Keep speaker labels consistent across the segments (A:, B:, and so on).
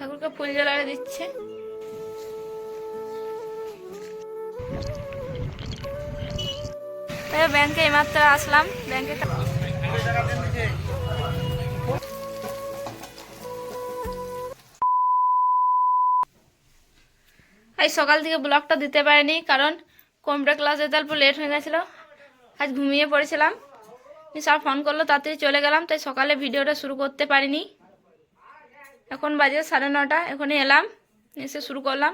A: ঠাকুরকে ফুল জ্বালাতে দিচ্ছে। ব্যাংকে এইমাত্র আসলাম। ব্যাংকে আজ সকাল থেকে ব্লগটা দিতে পারিনি, কারণ কম্পিউটার ক্লাস যেতে অল্প লেট হয়ে গেছিলো। আজ ঘুমিয়ে পড়েছিলাম। স্যার ফোন করলো, তাড়াতাড়ি চলে গেলাম, তাই সকালে ভিডিওটা শুরু করতে পারিনি। এখন বাজে 9:30। এখনই এলাম, এসে শুরু করলাম।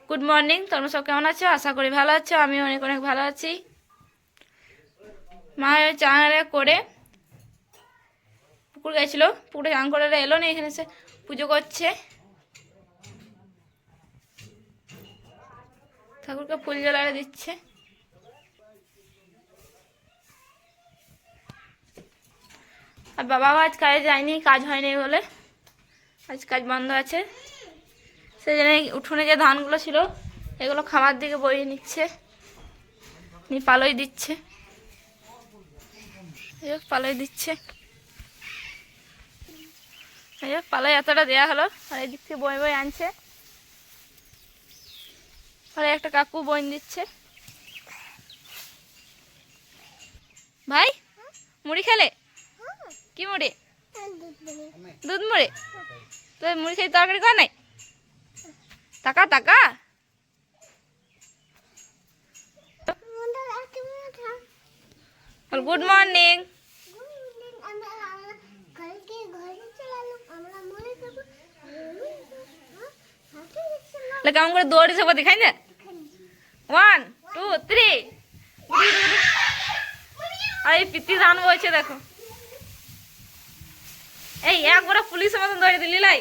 A: গুড মর্নিং, তোমরা সব কেমন আছো? আশা করি ভালো আছো। আমি অনেক অনেক ভালো আছি। মা চান করে পুকুর গেছিলো, পুকুরে চান করে এলো না, এখানে এসে পুজো করছে। ঠাকুরকে ফুল জ্বালাতে দিচ্ছে। আর বাবাও আজ কাজে যায়নি, কাজ হয়নি বলে আজ কাজ বন্ধ আছে। সেই জন্য উঠোনে যে ধানগুলো ছিল এগুলো খামার দিকে বইয়ে নিচ্ছে, পালই দিচ্ছে, পালই দিচ্ছে। পালই এতটা দেয়া হলো, আর এই দিক থেকে বই বই আনছে। আর একটা কাকু বইন দিচ্ছে। ভাই মুড়ি খেলে? কি মুড়ি? দুধ মুড়ি। তো মুড়ি খেয়ে তরকারি কর নাই? টাকা টাকা গুড মর্নিং। কেমন করে দৌড়ি সব দেখাই না? 1 2 3। আর এই পিতি ধান বইছে দেখো। এই একবারে পুলিশের মতন দৌড়ে দিলি লাই।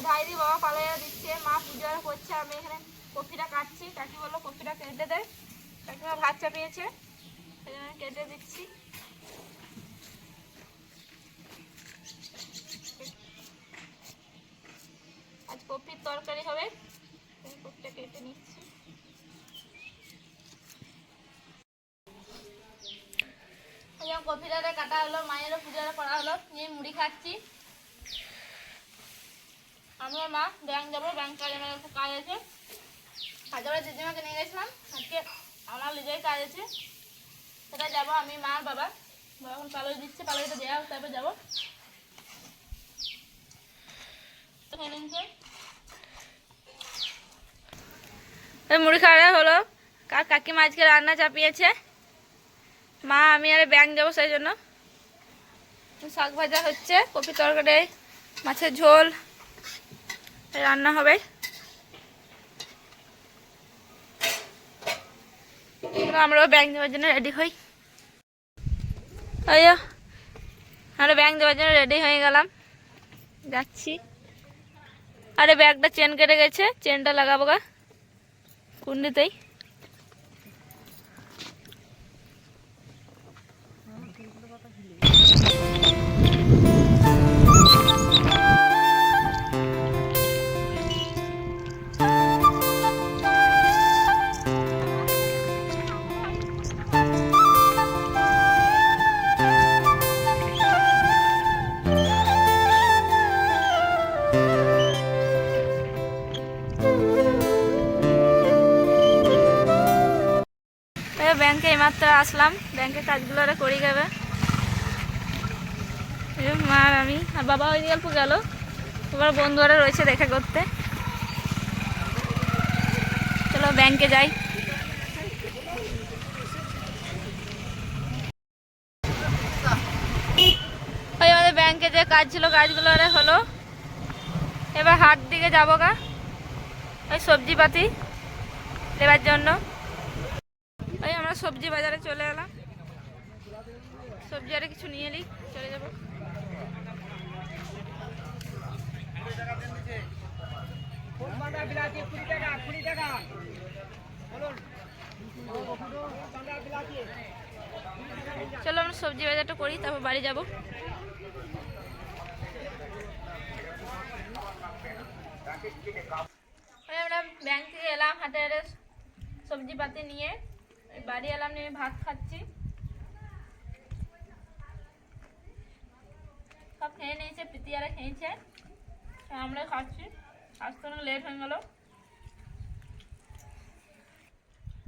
A: ভাইদি বাবা পালাইয়া দিচ্ছে, মা পূজা করছে, আমি এখানে কপিটা কাটছি। কাকি বললো কপিটা কেটে দেয়, কাকিমা ভাত চাপিয়েছে, সেই জন্য কেটে দিচ্ছি। আজ কপির তরকারি হবে, কপিটা কেটে নিচ্ছি। কপিটা কাটা হলো, মায়েরও পূজা করা হলো, নিয়ে মুড়ি খাচ্ছি। আমি আর মা ব্যাংক যাবো, ব্যাংক কাজে আমার একটু কাজ আছে। হাজারে দিদিমাকে নিয়ে গেছিলাম, আজকে আমার নিজের কাজ আছে, সেটা যাবো আমি মা আর বাবা। বাবা এখন পালই দিচ্ছে, পালইটা দেওয়া হোক তারপর যাবো। মুড়ি খাওয়া হলো। কাকিমা আজকে রান্না চাপিয়েছে, মা আমি আর ব্যাংক যাবো, সেই জন্য শাক ভাজা হচ্ছে, কপি তরকারি, মাছের ঝোল রান্না হবে। আমরাও ব্যাংক যাওয়ার জন্য রেডি হই। আমরা ব্যাংক যাওয়ার জন্য রেডি হয়ে গেলাম, যাচ্ছি। আরে ব্যাগটা চেন কেটে গেছে, চেনটা লাগাবো গা কুন্ডিতেই। ব্যাংকে এইমাত্র আসলাম, ব্যাংকের কাজগুলো করি যাবে মা আর আমি। আর বাবা ওই গল্প গেল, তোমার বন্ধুরা রয়েছে দেখা করতে। চলো ব্যাংকে যাই। ওই আমাদের ব্যাংকে যে কাজ ছিল কাজগুলো হলো। এবার হাট দিকে যাবো গা, ওই সবজি পাতি দেওয়ার জন্য। ওই আমরা সবজি বাজারে চলে এলাম, সবজি আরে কিছু নিয়ে এলি, চলে যাবো। চলো আমরা সবজি বাজারটা করি, তারপর বাড়ি যাবো। আমরা ব্যাংক থেকে এলাম, হাটে সবজি পাতি নিয়ে বাড়ি এলাম, নিয়ে ভাত খাচ্ছি। খেয়ে নিয়েছে, প্রীতিয়ারা খেয়েছে, আমরা খাচ্ছি। আসতে অনেক লেট হয়ে গেল।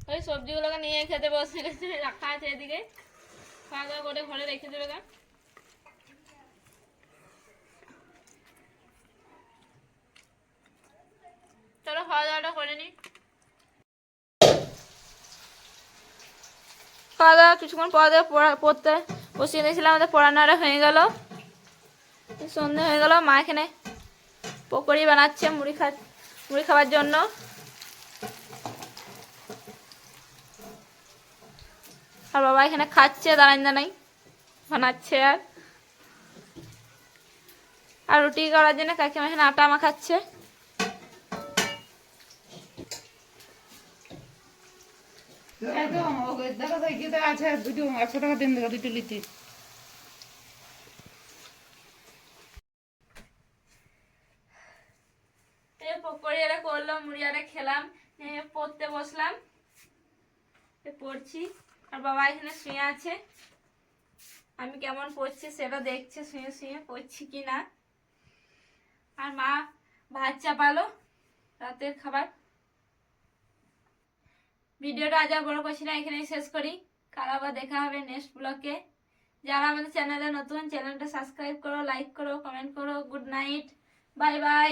A: ওই সবজিগুলোকে নিয়ে খেতে বসে গেছে, রাখা আছে এদিকে, খাওয়া দাওয়া করে ঘরে রেখে দেবে গা। চলো খাওয়া দাওয়াটা করে নি। খাওয়া দাওয়া কিছুক্ষণ পর পড়তে বসিয়ে দিয়েছিলাম, আমাদের পড়ানোটা হয়ে গেল, সন্ধে হয়ে গেল। মা এখানে পকোড়ি বানাচ্ছে মুড়ি খাওয়ার জন্য। আর বাবা এখানে খাচ্ছে দাঁড়াই বানাচ্ছে। আর রুটি করার জন্য কাকিমা এখানে আটা মাখাচ্ছে।
B: দেখা যায় কি আছে, দুটো 100 টাকা দেন, দেখা দুটো লিতে।
A: পকোড়ি আরে করলাম, মুড়ি আরে খেলাম, পড়তে বসলাম, পড়ছি। আর বাবা এখানে শুয়ে আছে, আমি কেমন পড়ছি সেটা দেখছে, শুয়ে শুয়ে পড়ছি কি না। আর মা ভাত চাপালো রাতের খাবার। ভিডিওটা আজ আর বড় করছি না, এখানেই শেষ করি। কাল আবার দেখা হবে নেক্সট ব্লগে। যারা আমাদের চ্যানেলে নতুন, চ্যানেলটা সাবস্ক্রাইব করো, লাইক করো, কমেন্ট করো। Good night, bye bye.